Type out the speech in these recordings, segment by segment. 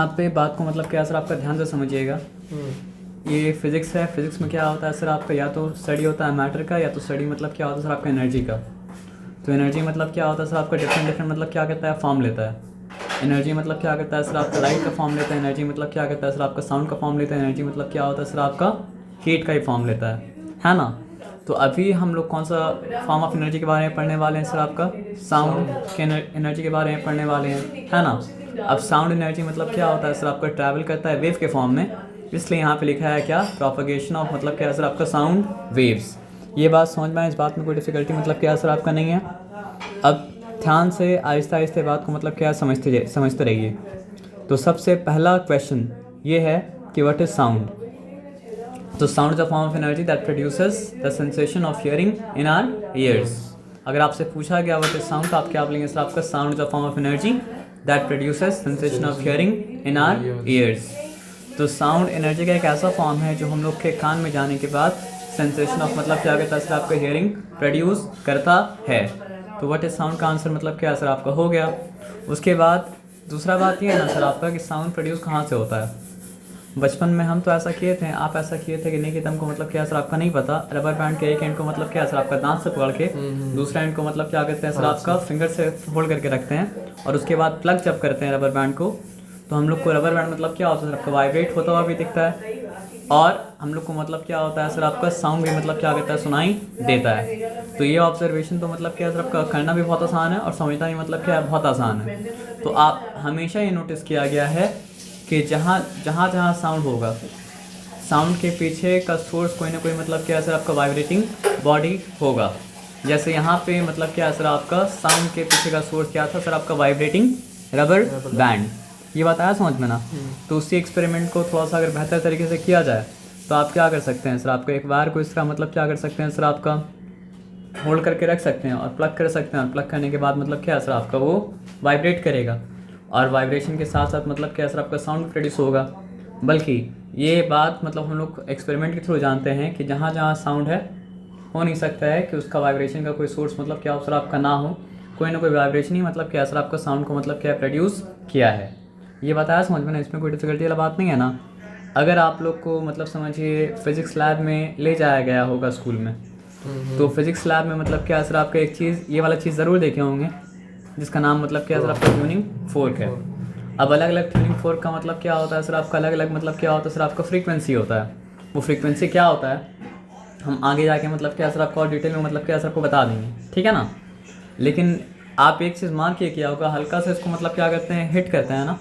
यहाँ पे बात को मतलब क्या सर आपका ध्यान से समझिएगा। ये फिज़िक्स है। फिज़िक्स में क्या होता है सर आपका, या तो स्टडी होता है मैटर का, या तो स्टडी मतलब क्या होता है सर आपका एनर्जी का। तो एनर्जी मतलब क्या होता है सर आपका डिफरेंट मतलब क्या कहता है फॉर्म लेता है। एनर्जी मतलब क्या कहता है सर आपका लाइट का फॉर्म लेता है। एनर्जी मतलब क्या कहता है सर आपका साउंड का फॉर्म लेता है। एनर्जी मतलब क्या होता है सर आपका हीट का ही फॉर्म लेता है ना। तो अभी हम लोग कौन सा फॉर्म ऑफ एनर्जी के बारे में पढ़ने वाले हैं सर, आपका साउंड के एनर्जी के बारे में पढ़ने वाले हैं, है ना। अब साउंड एनर्जी मतलब क्या होता है सर आपका ट्रैवल करता है वेव के फॉर्म में, इसलिए यहाँ पे लिखा है क्या, प्रोपगेशन ऑफ मतलब क्या है सर आपका साउंड वेव्स। ये बात समझ में आए, इस बात में कोई डिफिकल्टी मतलब क्या है सर आपका नहीं है। अब ध्यान से आहिस्ता आहिस्ता बात को मतलब क्या समझते रहिए। तो सबसे पहला क्वेश्चन ये है कि व्हाट इज साउंड। तो sound is a form of energy that produces the sensation of hearing in our ears. अगर आपसे पूछा गया व्हाट इज साउंड, तो आप क्या बोलेंगे सर आपका sound is a form of energy that produces sensation of hearing in our ears. तो साउंड एनर्जी का एक ऐसा फॉर्म है जो हम लोग के कान में जाने के बाद सेंसेशन ऑफ मतलब क्या कहता है सर आपका हियरिंग प्रोड्यूस करता है। तो व्हाट इज साउंड का आंसर मतलब क्या सर आपका हो गया। उसके बाद दूसरा बात ये है ना सर आपका कि साउंड प्रोड्यूस कहाँ से होता है। बचपन में हम तो ऐसा किए थे, आप ऐसा किए थे कि नहीं, कि तुमको मतलब क्या सर आपका नहीं पता। रबर बैंड के एक एंड को मतलब क्या सर आपका दांत से पकड़ के दूसरा एंड को मतलब क्या कहते हैं सर आपका फिंगर से होल्ड करके रखते हैं, और उसके बाद प्लग जब करते हैं रबर बैंड को, तो हम लोग को रबर बैंड मतलब क्या होता है सर आपका वाइब्रेट होता हुआ भी दिखता है, और हम लोग को मतलब क्या होता है सर आपका साउंड भी मतलब क्या कहता है सुनाई देता है। तो ये ऑब्जर्वेशन तो मतलब क्या सर आपका करना भी बहुत आसान है, और समझना भी मतलब क्या है बहुत आसान है। तो आप हमेशा ये नोटिस किया गया है कि जहाँ जहाँ साउंड होगा, साउंड के पीछे का सोर्स कोई ना कोई मतलब क्या सर आपका वाइब्रेटिंग बॉडी होगा। जैसे यहाँ पे मतलब क्या सर आपका साउंड के पीछे का सोर्स क्या था सर आपका वाइब्रेटिंग रबर बैंड। ये बात आया समझ में ना। तो उसी एक्सपेरिमेंट को थोड़ा सा अगर बेहतर तरीके से किया जाए तो आप क्या कर सकते हैं सर आपका एक वायर को इसका मतलब क्या कर सकते हैं सर आपका होल्ड करके रख सकते हैं और प्लग कर सकते हैं, और प्लग करने के बाद मतलब क्या सर आपका वो वाइब्रेट करेगा, और वाइब्रेशन के साथ साथ मतलब क्या सर आपका साउंड प्रोड्यूस होगा। बल्कि ये बात मतलब हम लोग एक्सपेरिमेंट के थ्रू जानते हैं कि जहाँ जहाँ साउंड है, हो नहीं सकता है कि उसका वाइब्रेशन का कोई सोर्स मतलब क्या सर आपका ना हो। कोई ना कोई वाइब्रेशन ही मतलब क्या सर आपका साउंड को मतलब क्या प्रोड्यूस किया है। ये बताया समझ में ना, इसमें कोई डिफिकल्टी वाला बात नहीं है ना। अगर आप लोग को मतलब समझिए फिज़िक्स लैब में ले जाया गया होगा स्कूल में, तो फिज़िक्स लैब में मतलब क्या सर आपका एक चीज़, ये वाला चीज़ ज़रूर देखे होंगे जिसका नाम मतलब क्या सर आपका ट्यूनिंग फोर्क है। अब अलग अलग ट्यूनिंग फोर्क का मतलब क्या होता है सर आपका, अलग अलग मतलब क्या होता है सर आपका फ्रीक्वेंसी होता है। वो फ्रीक्वेंसी क्या होता है हम आगे जाके मतलब क्या सर आपको और डिटेल में मतलब क्या सर आपको बता देंगे, ठीक है ना। लेकिन आप एक चीज़ मार्क किया होगा, हल्का से इसको मतलब क्या करते हैं हिट करते हैं ना,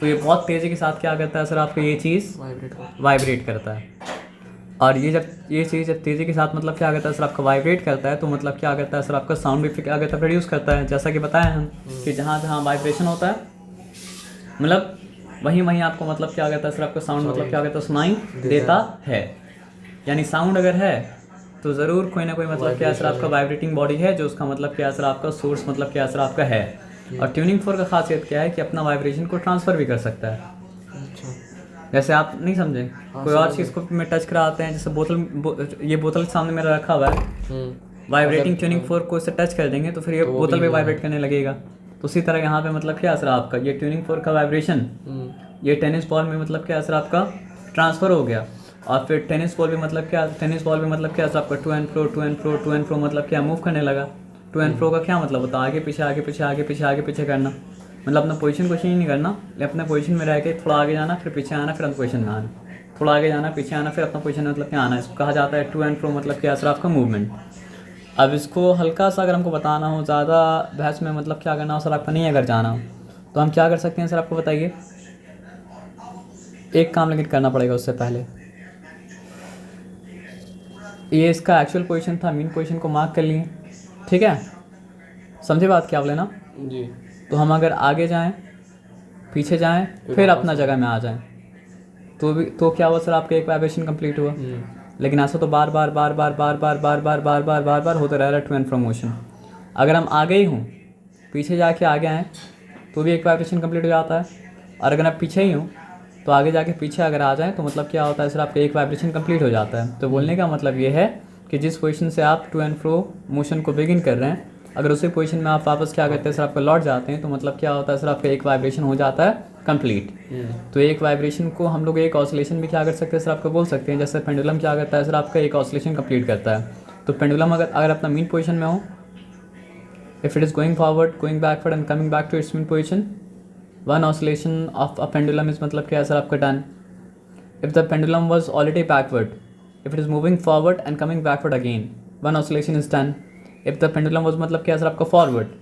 तो ये बहुत तेज़ी के साथ क्या करता है सर आपका ये चीज़ वाइब्रेट करता है। और ये चीज़ जब तेज़ी के साथ मतलब क्या करता है सर आपका वाइब्रेट करता है, तो मतलब क्या करता है सर आपका साउंड भी क्या करता है प्रोड्यूस करता है। जैसा कि बताया हम कि जहाँ जहाँ वाइब्रेशन होता है मतलब वहीं वहीं आपको मतलब क्या कहता है सर आपका साउंड मतलब क्या कहता है सुनाई देता है। यानी साउंड अगर है तो ज़रूर कोई ना कोई मतलब क्या सर आपका वाइब्रेटिंग बॉडी है जो उसका मतलब क्या सर आपका सोर्स मतलब क्या सर आपका है। और ट्यूनिंग फोर्क का खासियत क्या है कि अपना वाइब्रेशन को ट्रांसफ़र भी कर सकता है। जैसे आप नहीं समझे, कोई और चीज़ को में टच कराते हैं, जैसे ये बोतल सामने मेरा रखा हुआ है, वाइब्रेटिंग ट्यूनिंग फोर्क को इससे टच कर देंगे तो फिर ये बोतल भी वाइब्रेट करने लगेगा। तो उसी तरह यहाँ पे मतलब क्या असर आपका ये ट्यूनिंग फोर्क का वाइब्रेशन ये टेनिस बॉल में मतलब क्या असर आपका ट्रांसफ़र हो गया, और फिर टेनिस बॉल भी मतलब क्या असर आपका टू एंड फ्रो मतलब क्या मूव करने लगा। टू एंड फ्रो का क्या मतलब होता है, आगे पीछे आगे पीछे आगे पीछे आगे पीछे करना, मतलब अपना पोजीशन को चेंज नहीं करना, अपने पोजीशन में रह के थोड़ा आगे जाना फिर पीछे आना फिर अपना पोजीशन में आना, थोड़ा आगे जाना पीछे आना फिर अपना पोजीशन मतलब क्या आना। इसको कहा जाता है टू एंड फ्रो मतलब क्या असर आपका मूवमेंट। अब इसको हल्का सा अगर हमको बताना हो, ज़्यादा बहस में मतलब क्या करना हो सर आपका नहीं अगर जाना हो, तो हम क्या कर सकते हैं सर आपको बताइए। एक काम लेकिन करना पड़ेगा उससे पहले, ये इसका एक्चुअल पोजीशन था, मीन पोजीशन को मार्क कर लिए, ठीक है, समझे बात क्या बोले ना जी। तो हम अगर आगे जाएं पीछे जाएं फिर अपना जगह में आ जाएं तो क्या हुआ सर आपका एक वाइब्रेशन कंप्लीट हुआ। लेकिन ऐसा तो बार बार बार बार बार बार बार बार बार बार बार बार होता रह रहा है टू एंड फ्रो मोशन। अगर हम आगे ही हूँ पीछे जाके आगे आएँ तो भी एक वाइब्रेशन कंप्लीट हो जाता है, और अगर आप पीछे ही हूँ तो आगे जाके पीछे अगर आ जाएँ तो मतलब क्या होता है सर आपका एक वाइब्रेशन कंप्लीट हो जाता है। तो बोलने का मतलब ये है कि जिस पोजीशन से आप टू एंड फ्रो मोशन को बिगिन कर रहे हैं, अगर उसी पोजीशन में आप वापस क्या करते हैं सर आपका लौट जाते हैं तो मतलब क्या होता है सर आपका एक वाइब्रेशन हो जाता है कंप्लीट। तो एक वाइब्रेशन को हम लोग एक ऑसिलेशन भी क्या कर सकते हैं सर आपको बोल सकते हैं, जैसे पेंडुलम क्या करता है सर आपका एक ऑसिलेशन कंप्लीट करता है। तो पेंडुलम अगर अपना मीन पोजीशन में हो, if it is going forward, going backward and coming back to its mean position, one oscillation of a pendulum is मतलब क्या है सर आपका done. If the pendulum was already backward, if it is moving forward and coming backward again, one oscillation is done. If the pendulum was मतलब क्या है sir आपका forward,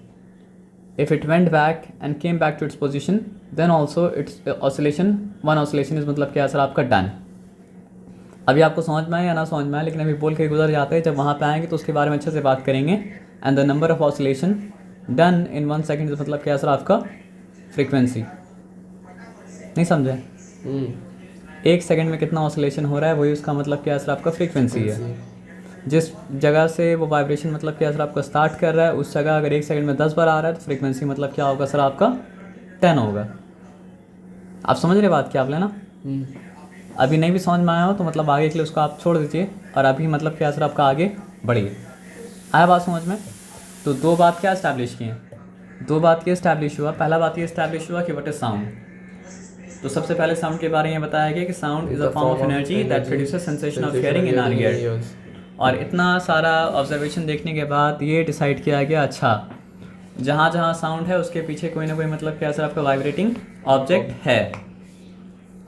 if it went back and came back to its position, then also its oscillation, one oscillation is मतलब क्या है sir आपका done. अभी आपको समझ में आया या ना समझ में आया, लेकिन अभी बोल के गुजर जाते हैं, जब वहाँ पे आएंगे तो उसके बारे में अच्छे से बात करेंगे। And the number of oscillation done in 1 second मतलब क्या है सर आपका फ्रीक्वेंसी। नहीं समझे? 1 सेकेंड में कितना ऑसिलेशन हो रहा है वही उसका मतलब क्या है सर आपका फ्रीक्वेंसी है। जिस जगह से वो वाइब्रेशन मतलब क्या सर आपका स्टार्ट कर रहा है, उस जगह अगर 1 सेकंड में 10 बार आ रहा है तो फ्रीक्वेंसी मतलब क्या होगा सर आपका 10 होगा। आप समझ रहे बात क्या आप लेना? अभी नहीं भी समझ में आया हो तो मतलब आगे के लिए उसको आप छोड़ दीजिए और अभी मतलब क्या सर आपका आगे बढ़िए। आया बात समझ में? तो 2 बात क्या इस्टेब्लिश किए, 2 बात ये इस्टेब्लिश हुआ। पहला बात ये इस्टेब्लिश हुआ कि व्हाट इज साउंड। तो सबसे पहले साउंड के बारे में बताया गया कि sound is a form of energy that produces sensation of hearing in our ear. और इतना सारा ऑब्जर्वेशन देखने के बाद ये डिसाइड किया गया, अच्छा जहाँ जहाँ साउंड है उसके पीछे कोई ना कोई मतलब क्या सर आपका वाइब्रेटिंग ऑब्जेक्ट है।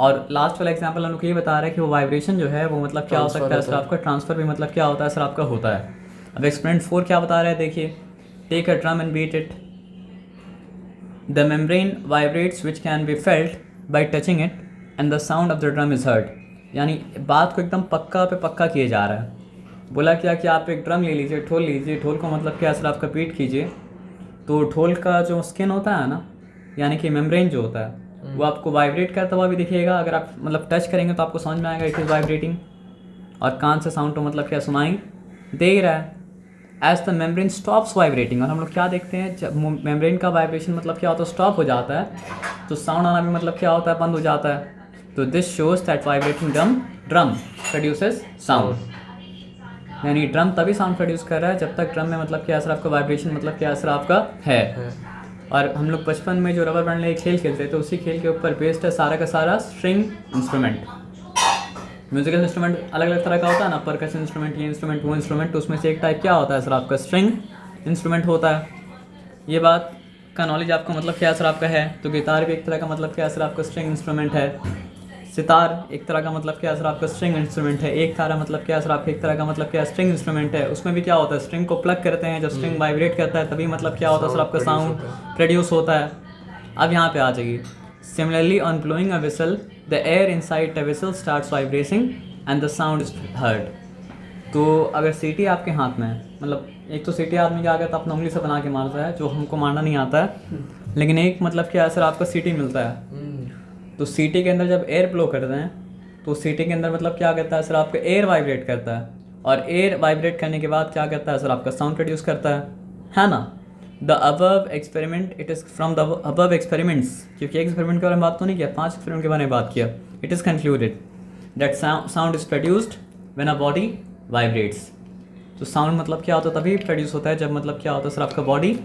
और लास्ट वाला एग्जांपल हम लोग ये बता रहे हैं कि वो वाइब्रेशन जो है वो मतलब क्या हो सकता है सर आपका ट्रांसफ़र भी मतलब क्या होता है सर आपका होता है। अब एक्सपेरिमेंट 4 क्या बता रहे हैं देखिए, take a drum and beat it, the membrane vibrates which can be felt by touching it and the sound of the drum is heard. यानी बात को एकदम पक्का पे पक्का किया जा रहा है। बोला क्या कि आप एक ड्रम ले लीजिए, ढोल लीजिए, ढोल को मतलब क्या सर आपका बीट कीजिए, तो ढोल का जो स्किन होता है ना, यानी कि मेम्ब्रेन जो होता है वो आपको वाइब्रेट करता हुआ भी दिखेगा। अगर आप मतलब टच करेंगे तो आपको समझ में आएगा इट इज़ वाइब्रेटिंग, और कान से साउंड तो मतलब क्या सुनाई दे रहा है। As the membrane stops vibrating, और हम लोग क्या देखते हैं जब मेम्ब्रेन का वाइब्रेशन मतलब क्या होता है स्टॉप हो जाता है तो साउंड आना भी मतलब क्या होता है बंद हो जाता है। तो this shows that vibrating drum produces sound. यानी ड्रम तभी साउंड प्रोड्यूस कर रहा है जब तक ड्रम में मतलब क्या असर आपका वाइब्रेशन मतलब क्या असर आपका है। और हम लोग बचपन में जो रबर बैंड खेल खेलते थे उसी खेल के ऊपर बेस्ड है सारा का सारा स्ट्रिंग इंस्ट्रूमेंट। म्यूजिकल इंस्ट्रूमेंट अलग अलग तरह का होता है ना, परकशन इंस्ट्रूमेंट, ये इंस्ट्रूमेंट, वो इंस्ट्रूमेंट, तो उसमें से एक टाइप क्या होता है सर आपका स्ट्रिंग इंस्ट्रूमेंट होता है। ये बात का नॉलेज आपको मतलब क्या असर आपका है। तो गिटार भी एक तरह का मतलब क्या असर आपका स्ट्रिंग इंस्ट्रूमेंट है, सितार एक तरह का मतलब क्या असर आपका स्ट्रिंग इंस्ट्रूमेंट है, एक तारा मतलब क्या असर आपका एक तरह का मतलब क्या स्ट्रिंग इंस्ट्रूमेंट है। उसमें भी क्या होता है स्ट्रिंग को प्लग करते हैं, जब स्ट्रिंग वाइब्रेट करता है तभी मतलब क्या होता है सर आपका साउंड प्रोड्यूस होता है। अब यहाँ पे आ जाइए, similarly on blowing a whistle the air inside the whistle starts vibrating and the sound is heard. तो अगर सीटी आपके हाथ में है, मतलब एक तो सीटी आदमी क्या करता है अपना उंगली से बना के मारता है जो हमको मारना नहीं आता है, लेकिन एक मतलब क्या सर आपका सीटी मिलता है। तो सीटी के अंदर जब एयर ब्लो करते हैं तो सीटी के अंदर मतलब क्या करता है सर आपका एयर वाइब्रेट करता है, और एयर वाइब्रेट करने के बाद क्या करता है सर आपका साउंड प्रोड्यूस करता है ना। The above experiment it is from the above experiments, क्योंकि एक्सपेरिमेंट के बारे में बात तो नहीं किया, 5 एक्सपेरिमेंट के बारे में बात किया। It is concluded that sound is produced when a body vibrates. तो साउंड मतलब क्या होता है तभी प्रोड्यूस होता है जब मतलब क्या होता है सर आपका बॉडी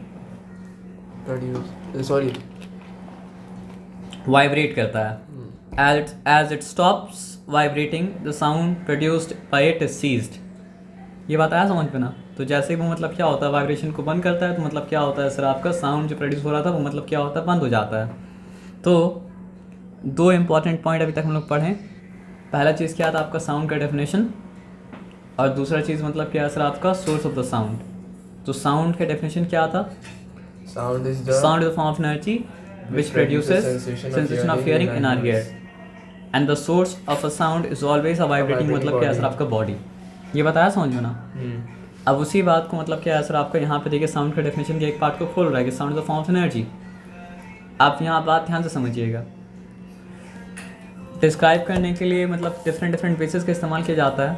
वाइब्रेट करता है। As it stops vibrating the sound produced by it is ceased. ये बात आया समझ में ना? तो जैसे ही वो मतलब क्या होता है वाइब्रेशन को बंद करता है तो मतलब क्या होता है सर आपका साउंड जो प्रोड्यूस हो रहा था वो मतलब क्या होता है बंद हो जाता है। तो 2 इंपॉर्टेंट पॉइंट अभी तक हम लोग पढ़ें। पहला चीज़ क्या था आपका साउंड का डेफिनेशन, और दूसरा चीज़ मतलब क्या है सर आपका सोर्स ऑफ द साउंड। तो साउंड का डेफिनेशन क्या था? Sound is the form of energy which produces sensation of hearing in our ear, and the source of a sound is always a vibrating मतलब क्या असर आपका body. ये बताया समझ में ना? अब उसी बात को मतलब क्या असर आपका यहाँ पे देखिए साउंड का डेफिनेशन के एक पार्ट को खोल रहा है कि sound is a form of energy. आप यहाँ बात ध्यान से समझिएगा। डिस्क्राइब करने के लिए मतलब डिफरेंट बेसिस का इस्तेमाल किया जाता है।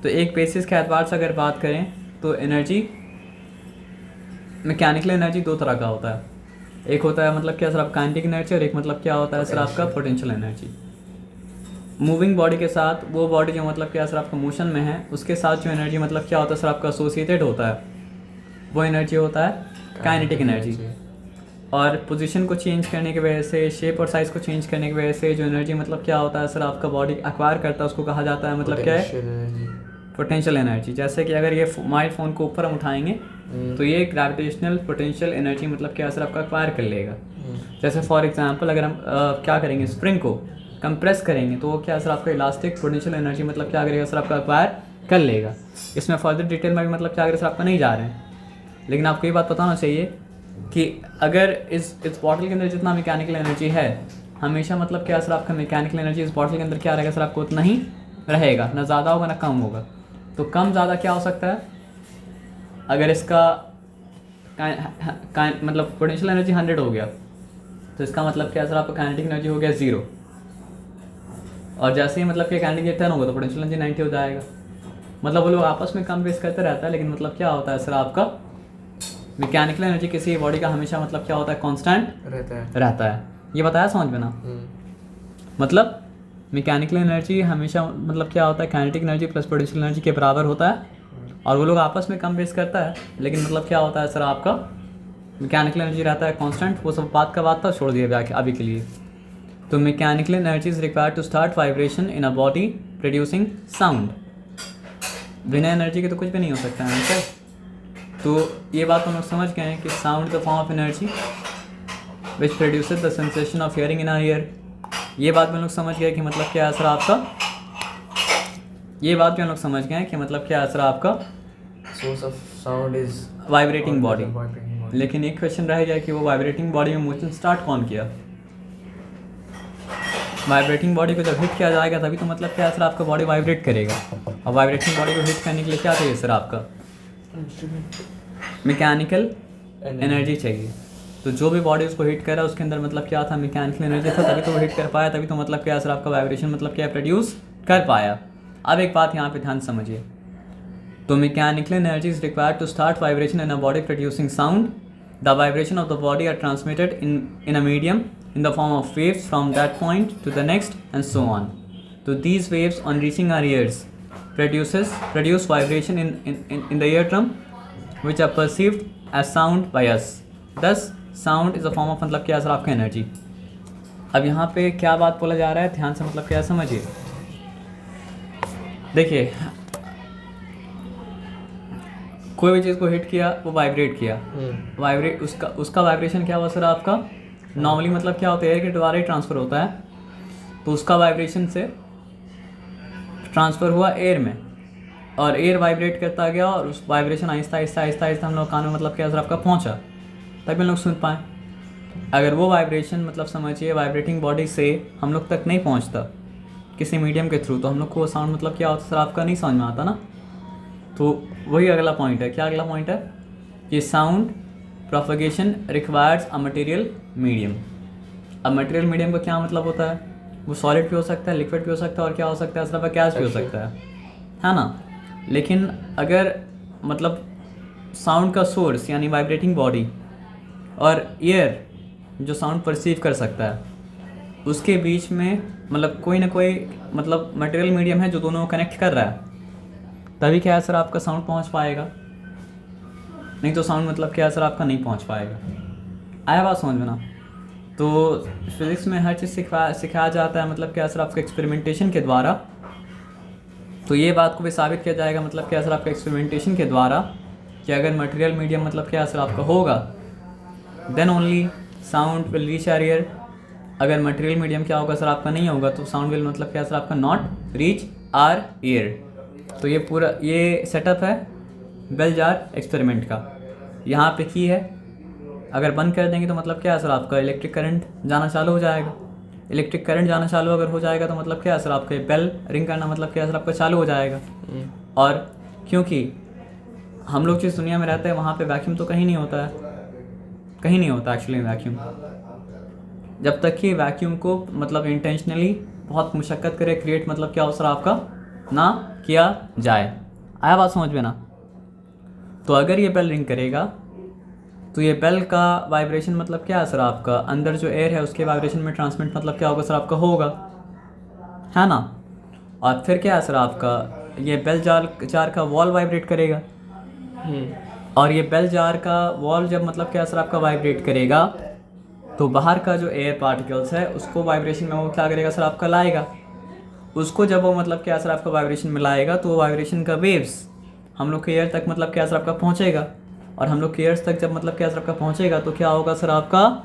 तो एक बेसिस के एतबार से अगर बात करें तो एनर्जी, मैकेनिकल एनर्जी 2 तरह का होता है। एक होता है मतलब क्या सर आपका काइनेटिक एनर्जी, और एक मतलब क्या होता है सर आपका पोटेंशियल एनर्जी। मूविंग बॉडी के साथ वो बॉडी जो मतलब क्या सर आपका मोशन में है उसके साथ जो एनर्जी मतलब क्या होता है सर आपका एसोसिएटेड होता है वो एनर्जी होता है काइनेटिक एनर्जी। और पोजीशन को चेंज करने की वजह से, शेप और साइज़ को चेंज करने की वजह से जो एनर्जी मतलब क्या होता है सर आपका बॉडी एक्वायर करता है, उसको कहा जाता है मतलब क्या है, पोटेंशियल एनर्जी। जैसे कि अगर ये मोबाइल फ़ोन को ऊपर हम उठाएंगे तो ये ग्रेविटेशनल पोटेंशियल एनर्जी मतलब क्या सर आपका एक्वायर कर लेगा। जैसे फॉर एग्जांपल अगर हम क्या करेंगे, स्प्रिंग को कंप्रेस करेंगे तो वो क्या सर आपका इलास्टिक पोटेंशियल एनर्जी मतलब क्या करेगा सर आपका एक्वायर कर लेगा। इसमें फर्दर डिटेल में भी मतलब क्या करेगा सर आपका नहीं जा रहे हैं, लेकिन आपको ये बात पता होना चाहिए कि अगर इस बॉटल के अंदर जितना मैकेनिकल एनर्जी है, हमेशा मतलब क्या सर आपका मैकेनिकल एनर्जी इस बॉटल के अंदर क्या रहेगा सर आपको उतना ही रहेगा, ना ज़्यादा होगा ना कम होगा। तो कम ज़्यादा क्या हो सकता है, अगर इसका मतलब पोटेंशियल एनर्जी 100 हो गया तो इसका मतलब क्या सर आपका काइनेटिक एनर्जी हो गया 0, और जैसे ही मतलब कि काइनेटिक 10 होगा तो पोटेंशियल एनर्जी 90 हो जाएगा। मतलब वो लोग आपस में कम बेस करते रहता है, लेकिन मतलब क्या होता है सर आपका मैकेनिकल एनर्जी किसी बॉडी का हमेशा मतलब क्या होता है, कांस्टेंट रहता है। ये बताया समझ में ना। मतलब मैकेनिकल एनर्जी हमेशा मतलब क्या होता है, kinetic energy plus potential energy के बराबर होता है, और वो लोग आपस में कम बेस करता है, लेकिन मतलब क्या होता है सर आपका मैकेनिकल एनर्जी रहता है कांस्टेंट। वो सब बात का बात था, छोड़ दिया अभी के लिए। तो mechanical energy is required to start vibration in a body producing sound. बिना एनर्जी के तो कुछ भी नहीं हो सकता है सर। तो ये बात हम लोग समझ गए हैं कि sound the form of energy which produces the sensation of hearing in our ear. ये बात भी हम लोग समझ गए कि मतलब क्या है सर आपका, ये बात भी हम लोग समझ गए कि मतलब क्या है सर आपका source of sound is vibrating body. लेकिन एक क्वेश्चन रह गया कि वो वाइब्रेटिंग बॉडी में मोशन स्टार्ट कौन किया। वाइब्रेटिंग बॉडी को जब हिट किया जाएगा तभी तो मतलब क्या है सर आपका बॉडी वाइब्रेट करेगा, और वाइब्रेटिंग बॉडी को हिट करने के लिए क्या चाहिए सर आपका मैकेनिकल एनर्जी चाहिए। तो जो भी बॉडी उसको हिट कर रहा है उसके अंदर मतलब क्या था, मैकेनिकल एनर्जी था, तभी तो वो हिट कर पाया, तभी तो मतलब क्या सर आपका वाइब्रेशन मतलब क्या प्रोड्यूस कर पाया। अब एक बात यहाँ पे ध्यान समझिए, तो mechanical energy is required to start vibration in a body producing sound. The vibration of the body are transmitted in a medium in the form of waves from that point to the next and so on. So these waves on reaching our ears produce vibration in the eardrum which are perceived as sound by us. Thus sound is a form of मतलब क्या sir आपका energy. अब यहाँ पे क्या बात बोला जा रहा है, ध्यान से मतलब क्या समझिए। देखिए कोई भी चीज़ को हिट किया, वो वाइब्रेट किया, वाइब्रेट उसका वाइब्रेशन क्या हुआ सर आपका, नॉर्मली मतलब क्या होता है एयर के द्वारा ही ट्रांसफ़र होता है, तो उसका वाइब्रेशन से ट्रांसफ़र हुआ एयर में, और एयर वाइब्रेट करता गया, और उस वाइब्रेशन आहिस्ता आहिस्ता आहिस्ता आहिस्ता हम लोग कान में मतलब क्या सर आपका पहुंचा, तभी हम लोग सुन पाएँ। अगर वो वाइब्रेशन मतलब समझिए वाइब्रेटिंग बॉडी से हम लोग तक नहीं पहुंचता किसी मीडियम के थ्रू, तो हम लोग को वो साउंड मतलब क्या होता सर आपका नहीं समझ में आता ना। तो वही अगला पॉइंट है। क्या अगला पॉइंट है कि sound propagation requires a material medium. अब मटेरियल मीडियम का क्या मतलब होता है, वो सॉलिड भी हो सकता है, लिक्विड भी हो सकता है, और क्या हो सकता है सर गैस भी हो सकता है ना। लेकिन अगर मतलब साउंड का सोर्स यानी वाइब्रेटिंग बॉडी और एयर जो साउंड परसीव कर सकता है, उसके बीच में मतलब कोई ना कोई मतलब मटेरियल मीडियम है जो दोनों को कनेक्ट कर रहा है, तभी क्या है सर आपका साउंड पहुंच पाएगा, नहीं तो साउंड मतलब क्या सर आपका नहीं पहुंच पाएगा। आया बात समझ में ना। तो फिज़िक्स में हर चीज़ सिखाया जाता है मतलब क्या सर आपका एक्सपेरिमेंटेशन के द्वारा। तो ये बात को भी साबित किया जाएगा मतलब क्या सर आपका एक्सपेरिमेंटेशन के द्वारा कि अगर मटेरियल मीडियम मतलब क्या सर आपका होगा, then only sound will reach our ear. अगर मटेरियल मीडियम क्या होगा सर आपका नहीं होगा, तो साउंड विल मतलब क्या सर आपका नॉट रीच आवर ईयर। तो ये पूरा ये सेटअप है बेल जार एक्सपेरिमेंट का। यहाँ पे की है, अगर बंद कर देंगे तो मतलब क्या है सर आपका इलेक्ट्रिक करंट जाना चालू हो जाएगा। इलेक्ट्रिक करंट जाना चालू अगर हो जाएगा तो मतलब क्या है सर आपका बेल रिंग करना मतलब क्या है सर आपका चालू हो जाएगा। और क्योंकि हम लोग जिस दुनिया में रहते हैं वहाँ पे वैक्यूम तो कहीं नहीं होता है, कहीं नहीं होता एक्चुअली वैक्यूम। जब तक कि वैक्यूम को मतलब इंटेंशनली बहुत मुशक्क़त करे क्रिएट मतलब क्या हो सर आपका ना किया जाए। आया बात समझ में ना। तो अगर ये बेल रिंग करेगा तो ये बेल का वाइब्रेशन मतलब क्या है सर आपका अंदर जो एयर है उसके वाइब्रेशन में ट्रांसमिट मतलब क्या होगा सर आपका होगा, है ना। और फिर क्या है सर आपका ये बेल जार का वॉल वाइब्रेट करेगा, और ये बेल जार का वॉल जब मतलब क्या सर आपका वाइब्रेट करेगा तो बाहर का जो एयर पार्टिकल्स है उसको वाइब्रेशन में वो क्या करेगा सर आपका लाएगा, उसको जब वो मतलब क्या सर आपका वाइब्रेशन में लाएगा तो वाइब्रेशन का वेव्स हम लोग के एयर तक मतलब क्या सर आपका पहुँचेगा, और हम लोग के एयर्स तक जब मतलब क्या सर आपका पहुँचेगा तो क्या होगा सर आपका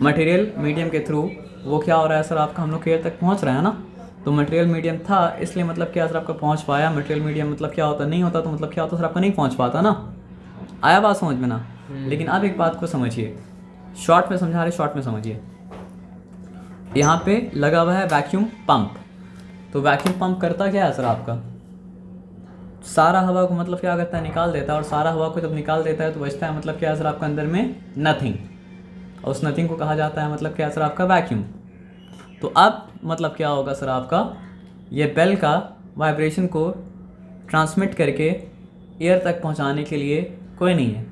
मटेरियल मीडियम के थ्रू वो क्या हो रहा है सर आपका हम लोग के एयर तक पहुँच रहा है ना। तो मटेरियल मीडियम था इसलिए मतलब क्या सर आपका पहुँच पाया, मटेरियल मीडियम मतलब क्या होता नहीं होता तो मतलब क्या होता सर आपका नहीं पहुँच पाता ना। आया बात समझ में ना। लेकिन अब एक बात को समझिए, शॉर्ट में समझा रहे, शॉर्ट में समझिए। यहाँ पे लगा हुआ है वैक्यूम पंप। तो वैक्यूम पंप करता क्या है सर आपका, सारा हवा को मतलब क्या करता है निकाल देता है, और सारा हवा को जब निकाल देता है तो बचता है मतलब क्या है सर आपका अंदर में नथिंग, और उस नथिंग को कहा जाता है मतलब क्या है सर आपका वैक्यूम। तो अब मतलब क्या होगा सर आपका, ये बेल का वाइब्रेशन को ट्रांसमिट करके एयर तक पहुंचाने के लिए कोई नहीं है।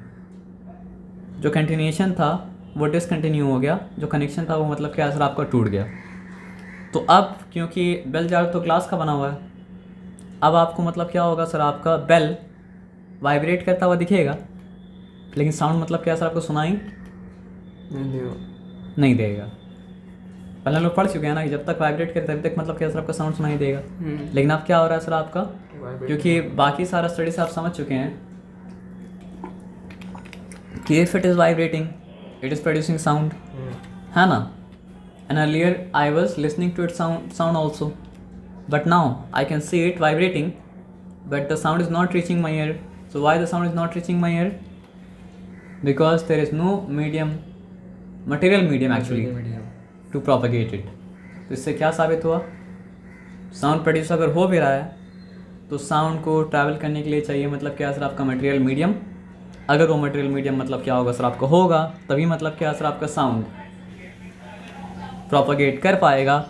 जो कंटिन्यूएशन था वो डिसकंटिन्यू हो गया, जो कनेक्शन था वो मतलब क्या है सर आपका टूट गया। तो अब क्योंकि बेल जार तो ग्लास का बना हुआ है, अब आपको मतलब क्या होगा सर आपका बेल वाइब्रेट करता हुआ दिखेगा, लेकिन साउंड मतलब क्या सर आपको सुनाई नहीं देगा। पहले लोग पढ़ चुके हैं ना कि जब तक वाइब्रेट करे तभी तक मतलब क्या सर आपका साउंड सुनाई देगा। लेकिन अब क्या हो रहा है सर आपका, क्योंकि बाकी सारा स्टडी से आप समझ चुके हैं कि if it is vibrating it is producing sound, है ना। And earlier I was listening to it sound also, but now I can see it vibrating, but the sound is not reaching my ear. So why the sound is not reaching my ear? Because there is no material medium actually to propagate it. तो इससे क्या साबित हुआ, sound produce अगर हो भी रहा है तो साउंड को ट्रैवल करने के लिए चाहिए मतलब क्या सर आपका मटेरियल मीडियम। अगर वो मटेरियल मीडियम मतलब क्या होगा सर आपका होगा, तभी मतलब क्या सर आपका साउंड प्रोपगेट कर पाएगा।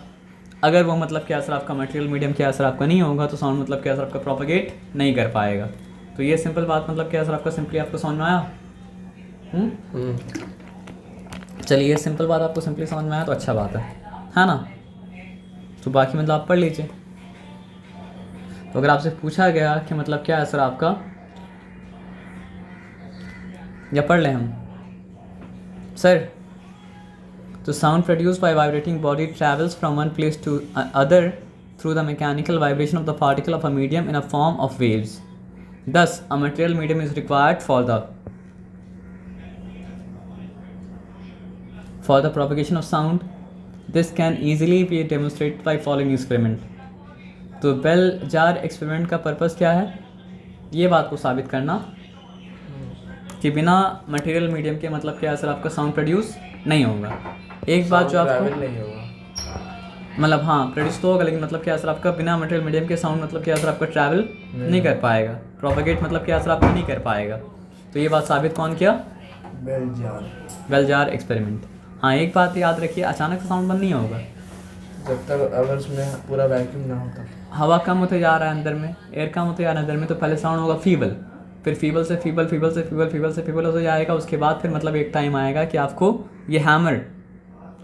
अगर वो मतलब क्या सर आपका मटेरियल मीडियम क्या सर आपका नहीं होगा तो साउंड मतलब क्या सर आपका प्रोपगेट नहीं कर पाएगा। तो ये सिंपल बात मतलब क्या सर आपका सिंपली आपको समझ में आया। चलिए ये सिंपल बात आपको सिंपली समझ में आया तो अच्छा बात है ना। तो बाकी मतलब आप पढ़ लीजिए। तो अगर आपसे पूछा गया कि मतलब क्या है सर आपका, या पढ़ लें हम सर, तो sound produced by vibrating body travels from one place to other through the mechanical vibration of the particle of a medium in a form of waves. Thus, a material medium is required for the propagation of sound. This can easily be demonstrated by following experiment. तो bell jar experiment का purpose क्या है, ये बात को साबित करना कि बिना मटेरियल मीडियम के मतलब क्या सर आपका साउंड प्रोड्यूस नहीं होगा। एक बात जो आपको नहीं होगा, मतलब हाँ प्रोड्यूस तो होगा, लेकिन मतलब क्या सर आपका बिना मटेरियल मीडियम के साउंड मतलब क्या सर आपका ट्रैवल नहीं कर पाएगा, प्रोपगेट मतलब क्या सर आपका नहीं कर पाएगा। तो ये बात साबित कौन किया, बेल जार एक्सपेरिमेंट। हाँ एक बात याद रखिए, अचानक से साउंड बंद नहीं होगा जब तक अगर उसमें पूरा वैक्यूम ना होता। हवा कम होते जा रहा है अंदर में, एयर कम होते जा रहा है अंदर में, तो पहले साउंड होगा फीबल, फिर फीबल से फीबल, फीबल से फीबल, फीबल से फीबल हो जाएगा। उसके बाद फिर मतलब एक टाइम आएगा कि आपको ये हैमर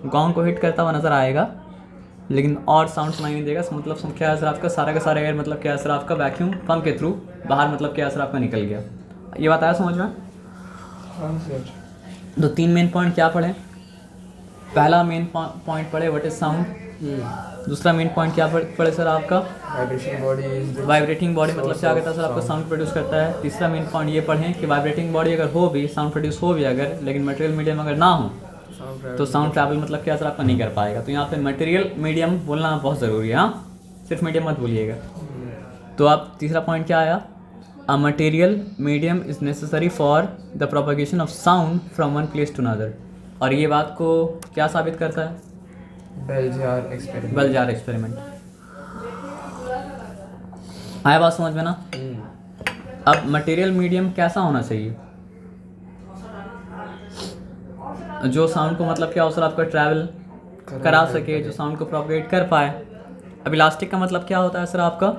गॉन्ग को हिट करता हुआ नज़र आएगा, लेकिन और साउंड सुनाई नहीं देगा। मतलब क्या असर आपका सारा का सारा एयर मतलब क्या असर आपका वैक्यूम पंप के थ्रू बाहर मतलब क्या असर आपका निकल गया। ये बात आया समझ में। हाँ सर। तो 3 मेन पॉइंट क्या पढ़े, पहला मेन पॉइंट पढ़े व्हाट इज साउंड, दूसरा मेन पॉइंट क्या पढ़े सर आपका वाइब्रेटिंग बॉडी मतलब क्या करता है सर आपका साउंड प्रोड्यूस करता है। तीसरा मेन पॉइंट ये पढ़ें कि वाइब्रेटिंग बॉडी अगर हो भी, साउंड प्रोड्यूस हो भी अगर, लेकिन मटेरियल मीडियम अगर ना हो तो साउंड ट्रैवल मतलब क्या सर आपका नहीं कर पाएगा। तो यहाँ पे मटेरियल मीडियम बोलना बहुत ज़रूरी है, हाँ सिर्फ मीडियम मत भूलिएगा। तो आप तीसरा पॉइंट क्या आया, a material medium is necessary for the propagation of sound from one place to another. और ये बात को क्या साबित करता है, बेल जार एक्सपेरिमेंट। आया बात समझ में ना। अब मटेरियल मीडियम कैसा होना चाहिए जो साउंड को मतलब क्या हो सर आपका ट्रैवल करा सके, जो साउंड को प्रोपगेट कर पाए। अब इलास्टिक का मतलब क्या होता है सर आपका,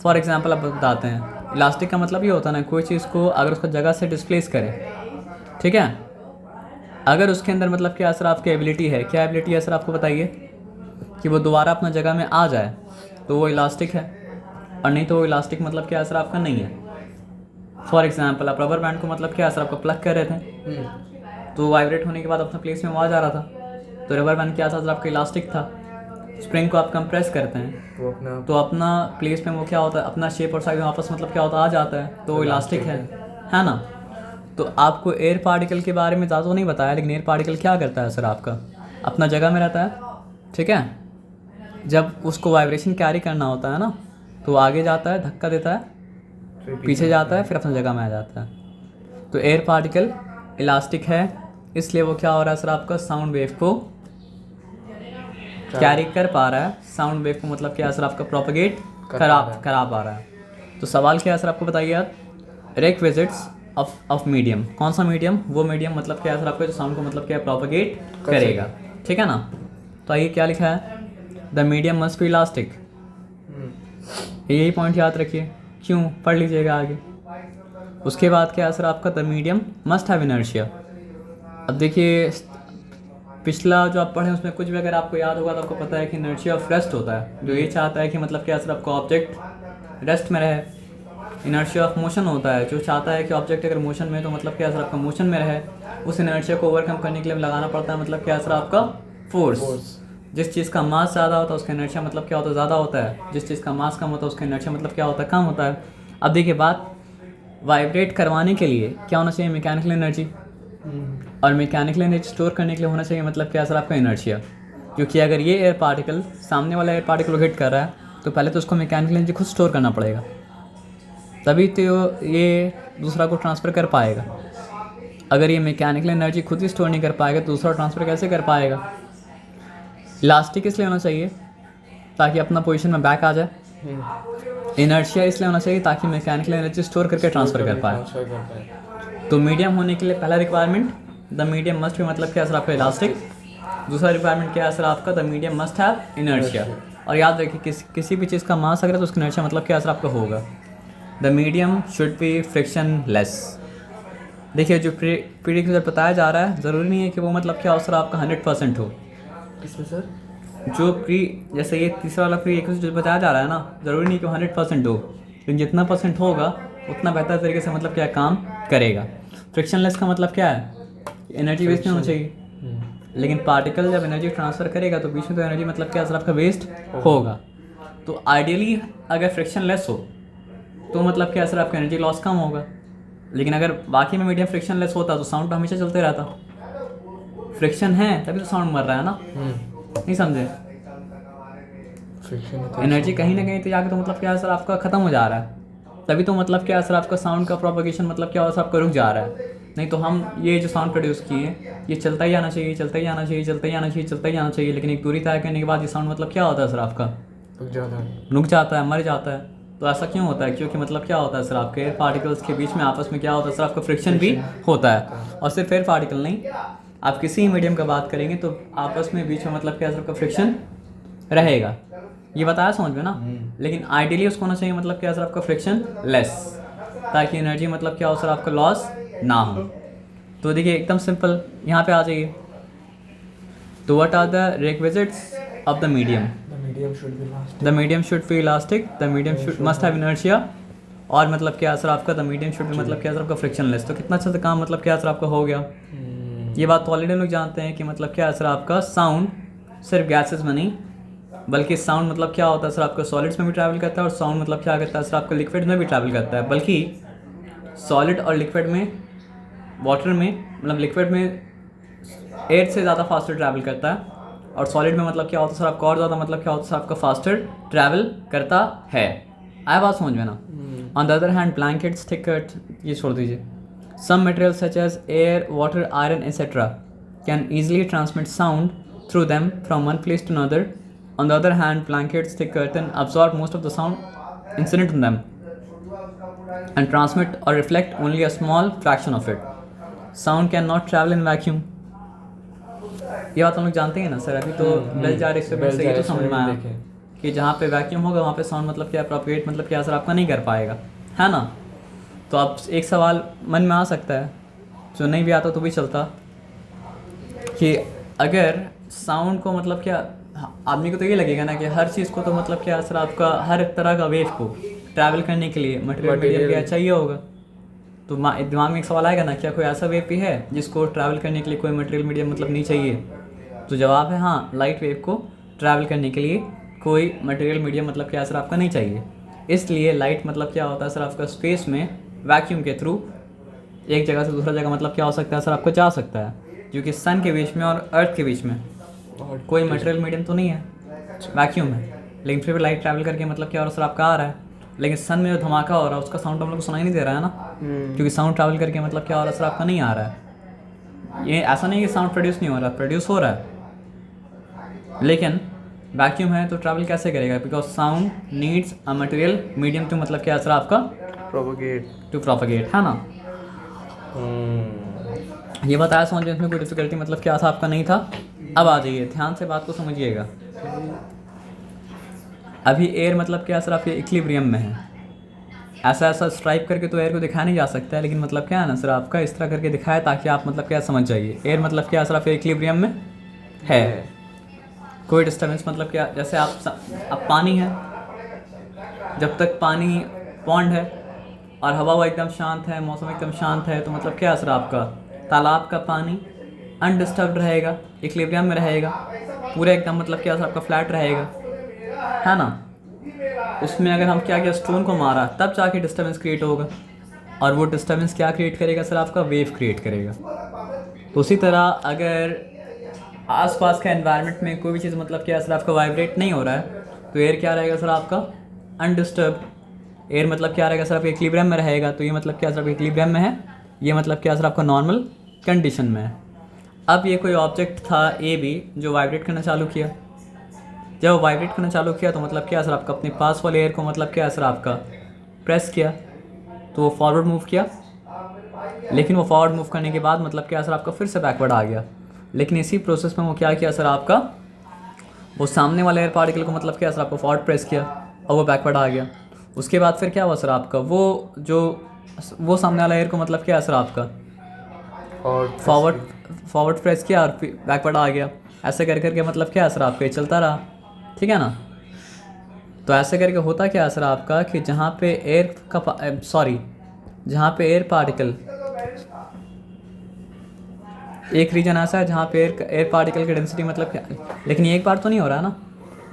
फॉर एग्जांपल आप बताते हैं, इलास्टिक का मतलब ये होता है ना कोई चीज़ को अगर उसका जगह से डिस्प्लेस करे, ठीक है, अगर उसके अंदर मतलब क्या सर आपकी एबिलिटी है, क्या एबिलिटी है सर आपको बताइए, कि वो दोबारा अपना जगह में आ जाए तो वो इलास्टिक है, और नहीं तो वो इलास्टिक मतलब क्या सर आपका नहीं है। फॉर एग्जांपल आप रबर बैंड को मतलब क्या सर आपको प्लग कर रहे थे, तो वाइब्रेट होने के बाद अपना प्लेस में वो आ जा रहा था। तो रबर बैंड क्या था सर, आपका इलास्टिक था। स्प्रिंग को आप कंप्रेस करते हैं वो अपना तो अपना प्लेस में वो क्या होता है, अपना शेप और साइज में वापस मतलब क्या होता है, आ जाता है, तो इलास्टिक है ना। तो आपको एयर पार्टिकल के बारे में ज़्यादा तो नहीं बताया, लेकिन एयर पार्टिकल क्या करता है सर, आपका अपना जगह में रहता है, ठीक है। जब उसको वाइब्रेशन कैरी करना होता है ना, तो आगे जाता है, धक्का देता है, फिर पीछे जाता है, फिर अपनी जगह में आ जाता है। तो एयर पार्टिकल इलास्टिक है, इसलिए वो क्या हो रहा है सर, आपका साउंड वेव को कैरी कर पा रहा है। साउंड वेव को मतलब क्या है सर, आपका प्रोपगेट करा पा रहा है। तो सवाल क्या है सर, आपको बताइए आप, रिक्विजिट्स ऑफ मीडियम, कौन सा मीडियम, वो मीडियम मतलब क्या है सर, आपका जो साउंड को मतलब क्या है, प्रोपगेट करेगा, ठीक है ना। तो आइए क्या लिखा है, the medium must be elastic. यही पॉइंट याद रखिए, क्यों, पढ़ लीजिएगा आगे। उसके बाद क्या है सर, आपका the medium must have inertia. अब देखिए पिछला जो आप पढ़े उसमें कुछ भी अगर आपको याद होगा तो आपको पता है कि इनर्शिया ऑफ रेस्ट होता है, जो ये चाहता है कि मतलब क्या सर, आपका ऑब्जेक्ट रेस्ट में रहे। इनर्शिया ऑफ मोशन होता है, जो चाहता है कि ऑब्जेक्ट अगर मोशन में है तो मतलब क्या सर, आपका मोशन में रहे। उस इनर्शिया को ओवरकम करने के लिए लगाना पड़ता है मतलब क्या सर, आपका फोर्स। जिस चीज़ का मास ज़्यादा होता है उसका इनर्शिया मतलब क्या होता है, ज़्यादा होता है। जिस चीज़ का मास कम होता है उसका इनर्शिया मतलब क्या होता है, कम होता है। अब देखिए बात, वाइब्रेट करवाने के लिए क्या होना चाहिए, मैकेनिकल एनर्जी, और मैकेनिकल एनर्जी स्टोर करने के लिए होना चाहिए मतलब क्या सर, आपका इनर्शिया। क्योंकि अगर ये एयर पार्टिकल सामने वाला एयर पार्टिकल हिट कर रहा है तो पहले तो उसको मैकेनिकल एनर्जी खुद स्टोर करना पड़ेगा, तभी तो ये दूसरा को ट्रांसफ़र कर पाएगा। अगर ये मैकेनिकल एनर्जी खुद ही स्टोर नहीं कर पाएगा तो दूसरा ट्रांसफ़र कैसे कर पाएगा। इलास्टिक इसलिए होना चाहिए ताकि अपना पोजीशन में बैक आ जाए। इनर्शिया इसलिए होना चाहिए ताकि मैकेनिकल एनर्जी स्टोर करके ट्रांसफ़र कर पाए। तो मीडियम होने के लिए पहला रिक्वायरमेंट, द मीडियम मस्ट भी मतलब क्या सर, आपका इलास्टिक। दूसरा रिक्वायरमेंट क्या है सर, आपका the medium must have inertia. और याद रखिए किसी भी चीज़ का मास अगर है तो उसका इनर्शिया मतलब क्या सर, आपका होगा। The medium should B friction less. देखिए जो प्रीडिक्टर बताया जा रहा है ज़रूरी नहीं है कि वो मतलब क्या हो सर, आपका 100% हो। किसमें सर? जो जैसे ये तीसरा वाला जो बताया जा रहा है ना, ज़रूरी नहीं कि 100% हो, लेकिन जितना परसेंट होगा उतना बेहतर तरीके से मतलब क्या काम करेगा। फ्रिक्शनलेस का मतलब क्या है, एनर्जी वेस्ट नहीं होना चाहिए। लेकिन पार्टिकल जब एनर्जी ट्रांसफ़र करेगा तो बीच में तो एनर्जी मतलब क्या सर, आपका वेस्ट होगा। तो आइडियली अगर फ्रिक्शनलेस हो तो मतलब क्या सर, आपका एनर्जी लॉस कम होगा। लेकिन अगर बाकी में मीडियम फ्रिक्शनलेस होता तो साउंड तो हमेशा चलते रहता। फ्रिक्शन है तभी तो साउंड मर रहा है ना, नहीं समझे। एनर्जी कहीं ना कहीं तो जाके तो मतलब क्या है सर, आपका ख़त्म हो जा रहा है, तभी तो मतलब क्या है सर, आपका साउंड का प्रोपगेशन मतलब क्या हो सर, आपका रुक जा रहा है। नहीं तो हम ये जो साउंड प्रोड्यूस किए ये चलता ही आना चाहिए, चलता ही आना चाहिए, चलता ही आना चाहिए, चलता ही आना चाहिए। लेकिन एक दूरी तय करने के बाद ये साउंड मतलब क्या होता है सर, आपका रुक जाता है, मर जाता है। तो ऐसा क्यों होता है, क्योंकि मतलब क्या होता है सर, आपके एयर पार्टिकल्स के बीच में आपस में क्या होता है सर, आपका फ्रिक्शन भी होता है। और सिर्फ एयर पार्टिकल नहीं, आप किसी मीडियम का बात करेंगे तो आपस में बीच में मतलब क्या सर, आपका फ्रिक्शन रहेगा। ये बताया समझ में ना। लेकिन आइडियली उसको होना चाहिए मतलब क्या सर, आपका फ्रिक्शन लेस, ताकि एनर्जी मतलब क्या हो सर, आपका लॉस ना हो। तो देखिए एकदम सिंपल, यहाँ पे आ जाइए। तो what are the requisites of the medium. The medium should be elastic, the medium should must have inertia, और मतलब क्या सर, आपका द मीडियम शुड बी मतलब क्या सर, आपका फ्रिक्शनलेस। तो कितना अच्छा सा काम मतलब क्या सर, आपका हो गया। ये बात तो ऑलरेडी लोग जानते हैं कि मतलब क्या सर, आपका साउंड सिर्फ गैसेस में नहीं, बल्कि साउंड मतलब क्या होता है सर, आपका सॉलिड्स में भी ट्रैवल करता है, और साउंड मतलब क्या करता है सर, आपका लिक्विड में भी ट्रैवल करता है। बल्कि सॉलिड और लिक्विड में, वाटर में मतलब लिक्विड में एयर से ज़्यादा फास्टर ट्रैवल करता है, और सॉलिड में मतलब क्या होता है सर, आपका और ज़्यादा मतलब क्या होता है सर, आपका फास्टर ट्रैवल करता है। आया बात समझ में ना। On the other hand blankets, thicker, ये छोड़ दीजिए। Some material such as air, water, iron etcetera can easily transmit sound through them from one place to another. On the other hand, blankets, thick curtain absorb most of the sound incident in them and transmit or reflect only a small fraction of it. Sound cannot travel in vacuum. ये बात हम लोग जानते हैं ना sir. अभी तो bell jar experiment से ये तो समझ में आया कि जहाँ पे वैक्यूम होगा वहाँ पे साउंड मतलब क्या प्रोपगेट मतलब क्या सर, आपका नहीं कर पाएगा, है ना। तो अब एक सवाल मन में आ सकता है, जो नहीं भी आता तो भी चलता, कि अगर साउंड को मतलब क्या, आदमी को तो ये लगेगा ना कि हर चीज़ को तो मतलब क्या सर, आपका हर तरह का वेव को ट्रैवल करने के लिए मटेरियल मीडियम क्या चाहिए होगा, तो दिमाग में एक सवाल आएगा ना, क्या कोई ऐसा वेव भी है जिसको ट्रैवल करने के लिए कोई मटेरियल मीडियम मतलब नहीं चाहिए? तो जवाब है हाँ, लाइट वेव को ट्रैवल करने के लिए कोई मटेरियल मीडियम मतलब क्या सर आपका नहीं चाहिए। इसलिए लाइट मतलब क्या होता है सर आपका स्पेस में वैक्यूम के थ्रू एक जगह से दूसरा जगह मतलब क्या हो सकता है सर आपको जा सकता है, क्योंकि सन के बीच में और अर्थ के बीच में कोई मटेरियल मीडियम तो नहीं है, वैक्यूम है। लेकिन फिर भी लाइट ट्रैवल करके मतलब क्या हो रहा है सर आपका आ रहा है। लेकिन सन में जो धमाका हो रहा है उसका साउंड हम लोग को सुनाई नहीं दे रहा है ना, क्योंकि साउंड ट्रैवल करके मतलब क्या हो रहा है सर आपका नहीं आ रहा है। ये ऐसा नहीं कि साउंड प्रोड्यूस नहीं हो रहा, प्रोड्यूस हो रहा है, लेकिन वैक्यूम है तो ट्रैवल कैसे करेगा? Because sound needs a material medium to मतलब क्या सर आपका प्रोपगेट, है ना। ये बताया समझ में, इसमें कोई डिफिकल्टी मतलब क्या था आपका नहीं था। अब आ जाइए, ध्यान से बात को समझिएगा। अभी एयर मतलब क्या सर आपके इक्विलिब्रियम में है। ऐसा ऐसा स्ट्राइप करके तो एयर को दिखाया नहीं जा सकता है, लेकिन मतलब क्या है ना सर आपका इस तरह करके दिखाया ताकि आप मतलब क्या समझ जाइए। एयर मतलब क्या सर आपके इक्विलिब्रियम में है, कोई डिस्टर्बेंस मतलब क्या, जैसे आप पानी है, जब तक पानी पॉन्ड है और हवा एकदम शांत है, मौसम एकदम शांत है, तो मतलब क्या सर आपका तालाब का पानी अनडिस्टर्ब्ड रहेगा, इक्विलिब्रियम में रहेगा, पूरा एकदम मतलब क्या सर आपका फ्लैट रहेगा, है ना। उसमें अगर हम क्या किया, स्टोन को मारा, तब जाके डिस्टर्बेंस क्रिएट होगा, और वो डिस्टर्बेंस क्या क्रिएट करेगा सर आपका, वेव क्रिएट करेगा। तो उसी तरह अगर आसपास का एनवायरनमेंट में कोई भी चीज़ मतलब क्या सर आपका वाइब्रेट नहीं हो रहा है, तो एयर क्या रहेगा सर आपका अनडिस्टर्ब। एयर मतलब क्या रहेगा सर आपका इक्विलिब्रियम में रहेगा, तो ये मतलब क्या सर आपका इक्विलिब्रियम में है, ये मतलब क्या सर आपका नॉर्मल कंडीशन में है। अब ये कोई ऑब्जेक्ट था ए बी जो वाइब्रेट करना चालू किया, जब वो वाइब्रेट करना चालू किया तो मतलब क्या सर आपका अपने पास वाले एयर को मतलब क्या सर आपका प्रेस किया, तो वो फॉरवर्ड मूव किया, लेकिन वो फॉरवर्ड मूव करने के बाद मतलब क्या सर आपका फिर से बैकवर्ड आ गया। लेकिन इसी प्रोसेस में वो क्या किया सर आपका, वो सामने वाले एयर पार्टिकल को मतलब क्या सर आपको फॉरवर्ड प्रेस किया और वो बैकवर्ड आ गया। उसके बाद फिर क्या हुआ सर आपका, वो सामने वाला एयर को मतलब क्या सर आपका फॉरवर्ड प्रेस किया और बैकवर्ड आ गया। ऐसे कर करके मतलब क्या सर आपका ये चलता रहा, ठीक है ना। तो ऐसे करके होता क्या सर आपका कि जहाँ पे एयर पार्टिकल, एक रीजन ऐसा है जहाँ पे एयर पार्टिकल की डेंसिटी मतलब क्या, लेकिन ये एक बार तो नहीं हो रहा ना,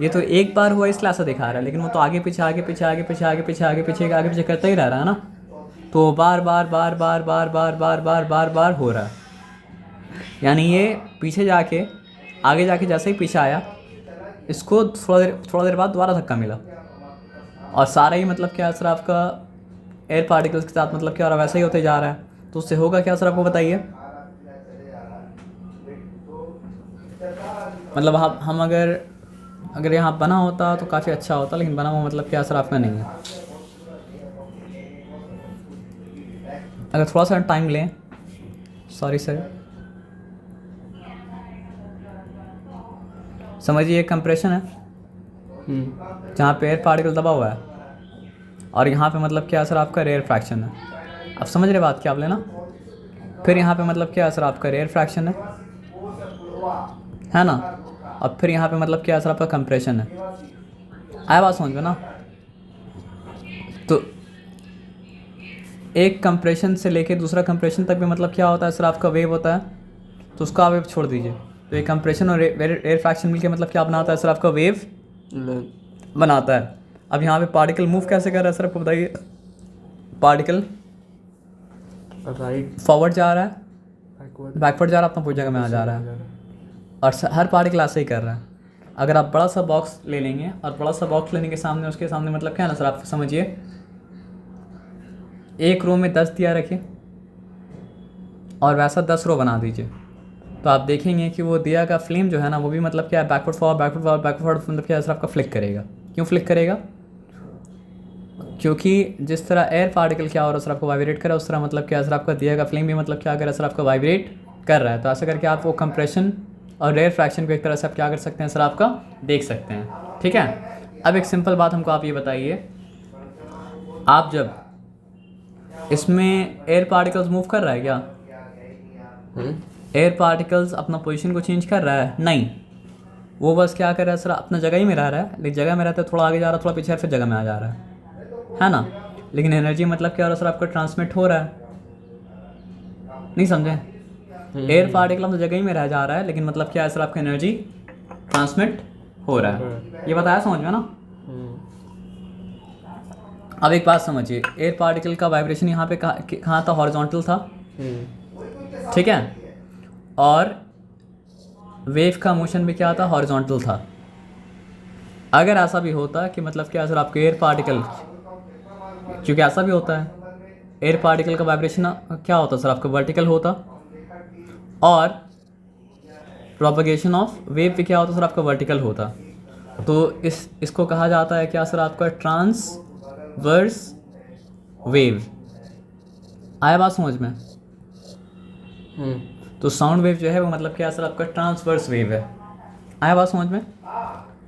ये तो एक बार हुआ इसलिए ऐसा दिखा रहा है, लेकिन वो तो आगे पीछे आगे पीछे आगे पीछे आगे पीछे आगे पीछे आगे पीछे करता ही रह रहा है ना। तो बार बार बार बार बार बार बार बार बार बार हो रहा है, यानी ये पीछे जाके आगे जाके जैसे ही पीछे आया, इसको थोड़ा देर बाद दोबारा धक्का मिला, और सारा ही मतलब क्या सर आपका एयर पार्टिकल्स के साथ मतलब क्या हो रहा है, वैसा ही होते जा रहा है। तो उससे होगा क्या सर आपको बताइए। मतलब हम अगर यहाँ बना होता तो काफ़ी अच्छा होता, लेकिन बना हुआ मतलब क्या सर आपका नहीं है। अगर थोड़ा सा टाइम लें, सॉरी सर, समझिए एक कंप्रेशन है जहाँ पे एयर पार्टिकल दबा हुआ है, और यहाँ पे मतलब क्या सर आपका रेयर फ्रैक्शन है। अब समझ रहे बात क्या आप लेना। फिर यहाँ पे मतलब क्या सर आपका रेयर फ्रैक्शन है ना, और फिर यहाँ पे मतलब क्या सर आपका कंप्रेशन है। आया बात समझ में ना। तो एक कंप्रेशन से लेके दूसरा कंप्रेशन तक भी मतलब क्या होता है सर आपका वेव होता है, तो उसका आप वेव छोड़ दीजिए। तो एक कंप्रेशन और एयर फ्रैक्शन मिलके मतलब क्या बनाता है सर आपका वेव बनाता है। अब यहाँ पे पार्टिकल मूव कैसे कर रहा है सर आपको बताइए। पार्टिकल राइट फॉरवर्ड जा रहा है, बैकवर्ड जा रहा है, अपना पूरी जगह में आ जा रहा है, और हर पार्टिकल ऐसे ही कर रहा है। अगर आप बड़ा सा बॉक्स ले लेंगे, और बड़ा सा बॉक्स लेने के सामने उसके सामने मतलब क्या है ना सर, आप समझिए एक रो में 10 दिया रखिए और वैसा 10 रो बना दीजिए, तो आप देखेंगे कि वो दिया का फ्लेम जो है ना, वो भी मतलब क्या है बैकवर्ड फॉरवर्ड मतलब क्या है सर आपका फ्लिक करेगा। क्यों फ्लिक करेगा? क्योंकि जिस तरह एयर पार्टिकल क्या हो रहा है सर आपको वाइब्रेट कर रहा है, उस तरह मतलब क्या है सर आपका दिया का फ्लेम भी मतलब क्या कर रहा है सर आपका वाइब्रेट कर रहा है। तो ऐसा करके आप वो कंप्रेशन और रेयर फ्रैक्शन को एक तरह से आप क्या कर सकते हैं सर आपका देख सकते हैं, ठीक है। अब एक सिंपल बात हमको आप ये बताइए, आप जब इसमें एयर पार्टिकल्स मूव कर रहा है क्या? एयर पार्टिकल्स अपना पोजीशन को चेंज कर रहा है? नहीं, वो बस क्या कर रहा है सर अपना जगह ही में रह रहा है, लेकिन जगह में रहता है, थोड़ा आगे जा रहा है, थोड़ा पीछे फिर जगह में आ जा रहा है ना। लेकिन एनर्जी मतलब क्या हो रहा है सर आपका ट्रांसमिट हो रहा है, नहीं समझे? एयर पार्टिकल तो जगह ही में रह जा रहा है, लेकिन मतलब क्या है सर, आपका एनर्जी ट्रांसमिट हो रहा है। ये बताया समझ में ना? अब एक बात समझिए, एयर पार्टिकल का वाइब्रेशन यहाँ पे कहाँ था? हॉरिजॉन्टल था, ठीक है, और वेव का मोशन भी क्या था? हॉरिजॉन्टल था। अगर ऐसा भी होता कि मतलब क्या सर, आपके एयर पार्टिकल, क्योंकि ऐसा भी होता है, एयर पार्टिकल का वाइब्रेशन क्या होता सर, आपका वर्टिकल होता, और प्रोपगेशन ऑफ वेव भी क्या होता सर, आपका वर्टिकल होता। तो इसको कहा जाता है क्या सर, आपका ट्रांसवर्स वेव। आया बात समझ में? तो साउंड वेव जो है वो मतलब क्या सर, आपका ट्रांसवर्स वेव है। आया बात समझ में?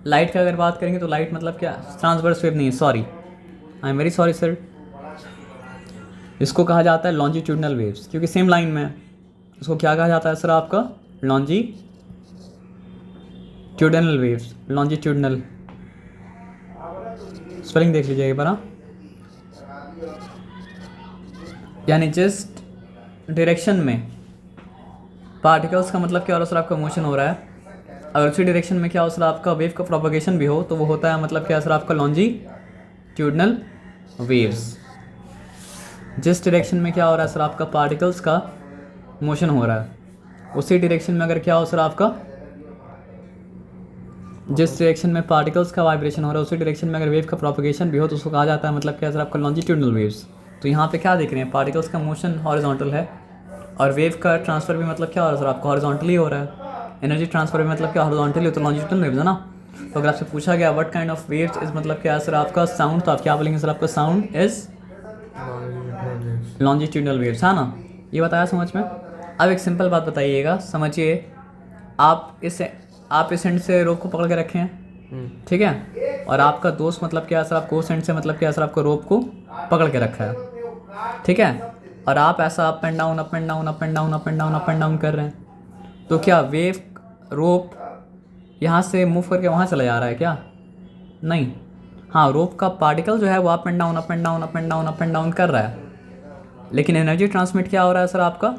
लाइट का अगर बात करेंगे तो लाइट मतलब क्या, ट्रांसवर्स वेव नहीं है, sorry, I am very sorry sir, इसको कहा जाता है लॉन्जिट्यूडनल वेव्स, क्योंकि सेम लाइन में है। इसको क्या कहा जाता है सर, आपका लॉन्जिट्यूडनल वेव्स। लॉन्जिट्यूडनल स्पेलिंग देख लीजिए एक बार, हाँ। यानी जिस डायरेक्शन में पार्टिकल्स का मतलब क्या हो रहा है सर, आपका मोशन हो रहा है, अगर उसी डायरेक्शन में क्या हो सर, आपका वेव का प्रोपगेशन भी हो, तो वो होता है मतलब क्या सर, आपका लॉन्जिट्यूडनल वेव्स। जिस डायरेक्शन में क्या हो रहा है सर, आपका पार्टिकल्स का मोशन हो रहा है, उसी डायरेक्शन में अगर क्या हो सर, आपका जिस डायरेक्शन में पार्टिकल्स का वाइब्रेशन हो रहा है, उसी डायरेक्शन में अगर वेव का प्रोपगेशन भी हो, तो उसको कहा जाता है मतलब क्या सर, आपका लॉन्जिट्यूडनल वेव्स। तो यहाँ पे क्या देख रहे हैं, पार्टिकल्स का मोशन हॉरिजॉन्टल है, और वेव का ट्रांसफर भी मतलब क्या हो रहा है सर, आपका हॉरिजॉन्टल ही हो रहा है। एनर्जी ट्रांसफर भी मतलब क्या हॉरिजॉन्टल, तो लॉन्जिट्यूडनल वेव्स है ना। तो अगर आपसे पूछा गया what kind of waves is मतलब क्या सर, आपका साउंड, तो आप क्या बोलेंगे सर, आपका साउंड इज लॉन्जिट्यूडनल वेव्स, है ना। ये बताया समझ में? अब एक सिंपल बात बताइएगा, समझिए, आप इस एंड से रोप को पकड़ के रखे हैं, ठीक है, और आपका दोस्त मतलब क्या सर, आपको उस एंड से मतलब क्या सर, आपको रोप को पकड़ के रखा है, ठीक है, और आप ऐसा up and down up and down up and down up and down up and down कर रहे हैं, तो क्या वेव रोप यहाँ से मूव करके वहाँ चला जा रहा है क्या? नहीं। हाँ, रोप का पार्टिकल जो है वो up and down up and down up and down up and down कर रहा है, लेकिन एनर्जी ट्रांसमिट क्या हो रहा है सर, आपका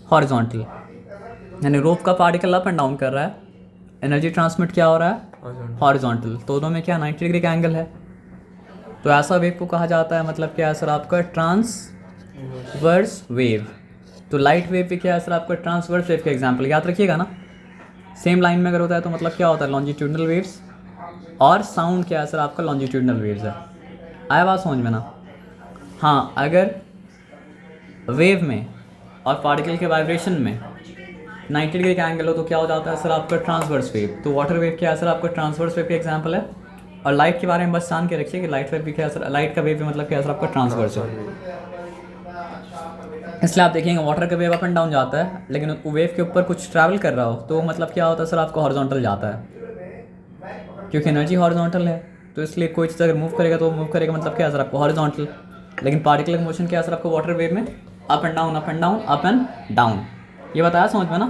हॉरिजॉन्टल। यानी रोप का पार्टिकल अप एंड डाउन कर रहा है, एनर्जी ट्रांसमिट क्या हो रहा है, हॉरिजॉन्टल। तो दोनों में क्या 90 डिग्री का एंगल है। तो ऐसा वेव को कहा जाता है मतलब क्या है सर, आपका ट्रांसवर्स वेव। तो लाइट वेव भी क्या है सर, आपका ट्रांसवर्स वेव का एग्जाम्पल याद रखिएगा ना। सेम लाइन में अगर होता है तो मतलब क्या होता है, लॉन्जिट्यूडनल वेव्स, और साउंड क्या है सर, आपका लॉन्जिट्यूडनल वेव्स है। आया बात समझ में ना? हाँ, अगर वेव में और पार्टिकल के वाइब्रेशन में 90 डिग्री का एंगल हो तो क्या हो जाता है सर, आपका ट्रांसवर्स वेव। तो वाटर वेव क्या है सर, आपका ट्रांसवर्स वेव का एग्जांपल है। और लाइट के बारे में बस जान के रखिए कि लाइट वेव भी क्या है सर, लाइट का वेव भी मतलब क्या है सर, आपका ट्रांसवर्स है। इसलिए आप देखेंगे वाटर का वेव अप एंड डाउन जाता है, लेकिन वेव के ऊपर कुछ ट्रैवल कर रहा हो तो मतलब क्या होता है सर, आपका हॉरिजॉन्टल जाता है, क्योंकि एनर्जी हॉरिजॉन्टल है। तो इसलिए कोई चीज़ अगर मूव करेगा तो मूव करेगा मतलब क्या है सर, आपको हॉरिजॉन्टल। लेकिन पार्टिकल का मोशन क्या है सर, आपको वाटर वेव में up and down up and down up and down. ये बताया समझ में ना?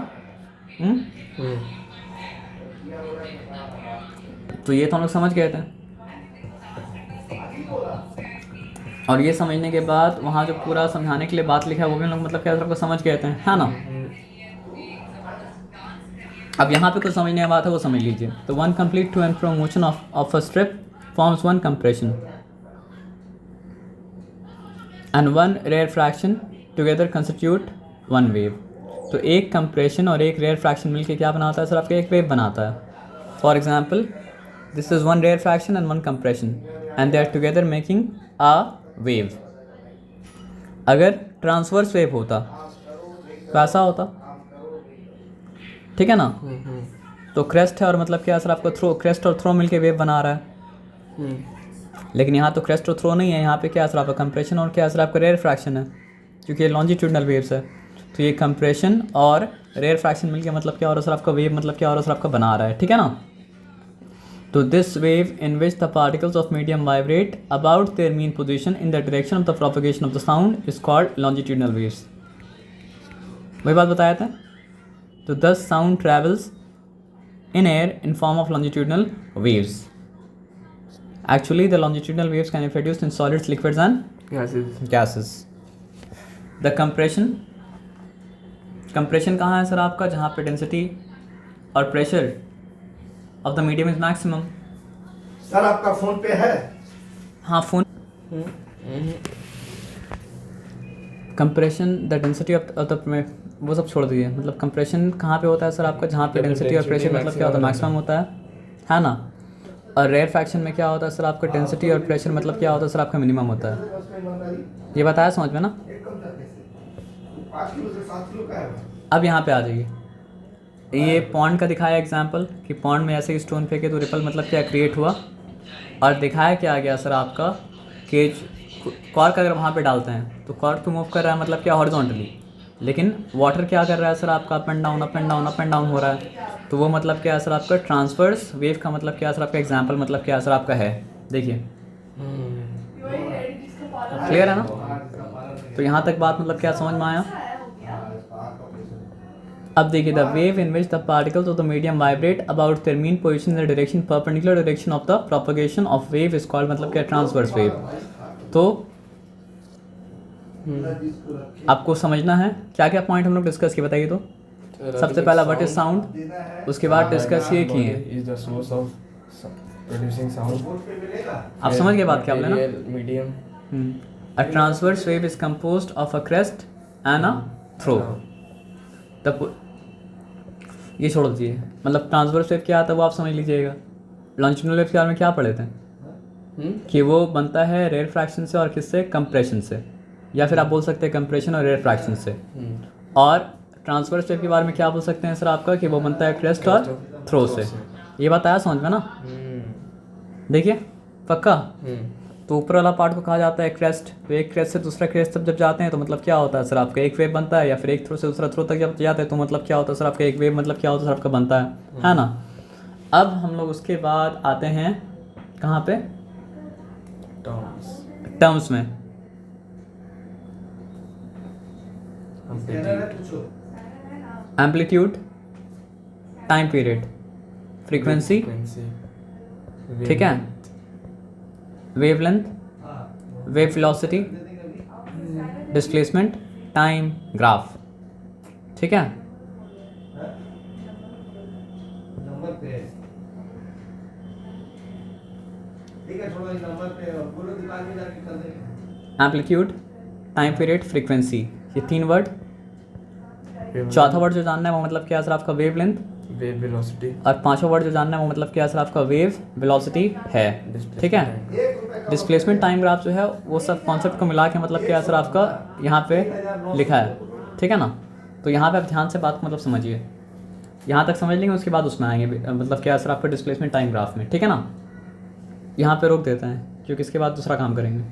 तो ये तो हम लोग समझ गए थे, और ये समझने के बाद वहाँ जो पूरा समझाने के लिए बात लिखा है वो भी हम लोग मतलब क्या सबको समझ गए थे, है ना। अब यहाँ पे कुछ समझने की बात है वो समझ लीजिए। तो one complete to and fro motion of a strip forms one compression and one rarefaction together constitute one wave. तो एक कंप्रेशन और एक रेयर फ्रैक्शन मिलके क्या बनाता है सर, आपका एक वेव बनाता है। For example, this is one rarefaction and one compression and they are together making a wave. अगर ट्रांसवर्स वेव होता तो ऐसा होता, ठीक है ना। तो क्रेस्ट है और मतलब क्या सर, आपको थ्रो, क्रेस्ट और थ्रो मिलके वेव बना रहा है। लेकिन यहाँ तो क्रेस्ट और थ्रो नहीं है, यहाँ पे क्या सर, आपका कंप्रेशन और क्या सर, आपका रेयर फ्रैक्शन है, क्योंकि ये लॉन्जिट्यूडनल वेव्स है। तो ये कंप्रेशन और रेयर फ्रैक्शन मिलके मतलब क्या हो रहा है सर, आपका वेव मतलब क्या हो रहा है सर, आपका बना रहा है, ठीक है ना। तो this wave in which the particles of medium vibrate about their mean position in the direction of the propagation of the sound is called longitudinal waves. वही बात बताया था। तो दस sound travels in air in form of longitudinal waves. Actually, the longitudinal waves can be produced in solids, liquids and gases. The compression compression कहाँ है sir आपका, जहाँ पे डेंसिटी और pressure of the medium is maximum. Sir आपका phone पे है? हाँ phone. Compression the density of the, वो सब छोड़ दीजिए। मतलब कंप्रेशन कहाँ पे होता है सर आपका, जहाँ पे डेंसिटी और प्रेशर मतलब क्या होता है, मैक्सिमम होता है ना। और रेयर फ्रैक्शन में क्या होता है सर आपका, डेंसिटी और प्रेशर मतलब क्या होता है सर आपका, मिनिमम होता है। ये बताया समझ में ना। 5 किलो से 7 किलो का है। अब यहाँ पे आ जाइए, ये पॉन्ड का दिखाया एग्जाम्पल कि पॉन्ड में ऐसे ही स्टोन फेंके तो रिपल मतलब क्या क्रिएट हुआ। और दिखाया क्या आ गया सर आपका, केज कॉर्क अगर वहाँ पे डालते हैं तो कॉर्क तो मूव कर रहा है मतलब क्या, हॉरिजॉन्टली। लेकिन वाटर क्या कर रहा है सर आपका, up and down up and down up and down हो रहा है। तो वो मतलब क्या है सर आपका, ट्रांसवर्स वेव का मतलब क्या है सर आपका, एग्जाम्पल मतलब क्या है सर आपका है। देखिए क्लियर है ना। तो यहाँ तक बात मतलब क्या समझ में आया। अब देखिए, the wave in which the particles of the medium vibrate about their mean position in the direction perpendicular direction of the propagation of wave is called मतलब क्या, ट्रांसवर्स वेव। तो आपको समझना है क्या क्या पॉइंट हम लोग डिस्कस किए, बताइए तो। सबसे पहला व्हाट इज साउंड, उसके बाद डिस्कस ये किए is the source of producing sound. आप समझ गए बात क्या बोले ना। Medium a transverse wave is composed of a crest and a trough. तब ये छोड़ दीजिए, मतलब ट्रांसवर्स वेव क्या आता है वो आप समझ लीजिएगा। लॉन्जिट्यूडिनल वेव के बारे में क्या पढ़े थे कि वो बनता है रेयर फ्रैक्शन से और किससे, कंप्रेशन से, या फिर आप बोल सकते हैं कंप्रेशन और रेयर फ्रैक्शन से। और ट्रांसवर्स वेव के बारे में क्या बोल सकते हैं सर आपका, कि वो बनता है क्रेस्ट और थ्रो से। ये बात आया समझ में ना। देखिए पक्का। तो ऊपर वाला पार्ट को कहा जाता है क्रेस्ट। तो एक क्रेस्ट से दूसरा क्रेस्ट जब जाते हैं तो मतलब क्या होता है सर आपका, एक वेव बनता है, या फिर एक थ्रो से दूसरा थ्रो तक जब जाते हैं तो मतलब क्या होता है सर आपका, एक वेव मतलब क्या होता है सर आपका, बनता है ना। अब हम लोग उसके बाद आते हैं कहाँ पे, टर्म्स में। एम्पलीट्यूड, टाइम पीरियड, फ्रीक्वेंसी, ठीक है, wavelength, wave velocity, displacement, time graph, ठीक है। नंबर पे ठीक है, थोड़ा नंबर पे बोलो, दुकान में जाके कर देंगे। एम्पलीट्यूड, टाइम पीरियड, फ्रीक्वेंसी, ये 3 वर्ड। चौथा वर्ड जो जानना है वो मतलब क्या है सर आपका, वेव लेंथ, वेव वेलोसिटी। और पांचवा वर्ड जो जानना है वो मतलब क्या है सर आपका, वेव वेलोसिटी है, ठीक है। डिस्प्लेसमेंट टाइम ग्राफ जो है वो सब कॉन्सेप्ट को मिला के मतलब क्या है सर आपका यहाँ पे लिखा है, ठीक है ना। तो यहाँ पे आप ध्यान से बात को मतलब समझिए, यहाँ तक समझ लेंगे उसके बाद उसमें आएंगे मतलब क्या है सर आपका डिस्प्लेसमेंट टाइम ग्राफ में, ठीक है ना। यहाँ पे रोक देते हैं क्योंकि इसके बाद दूसरा काम करेंगे।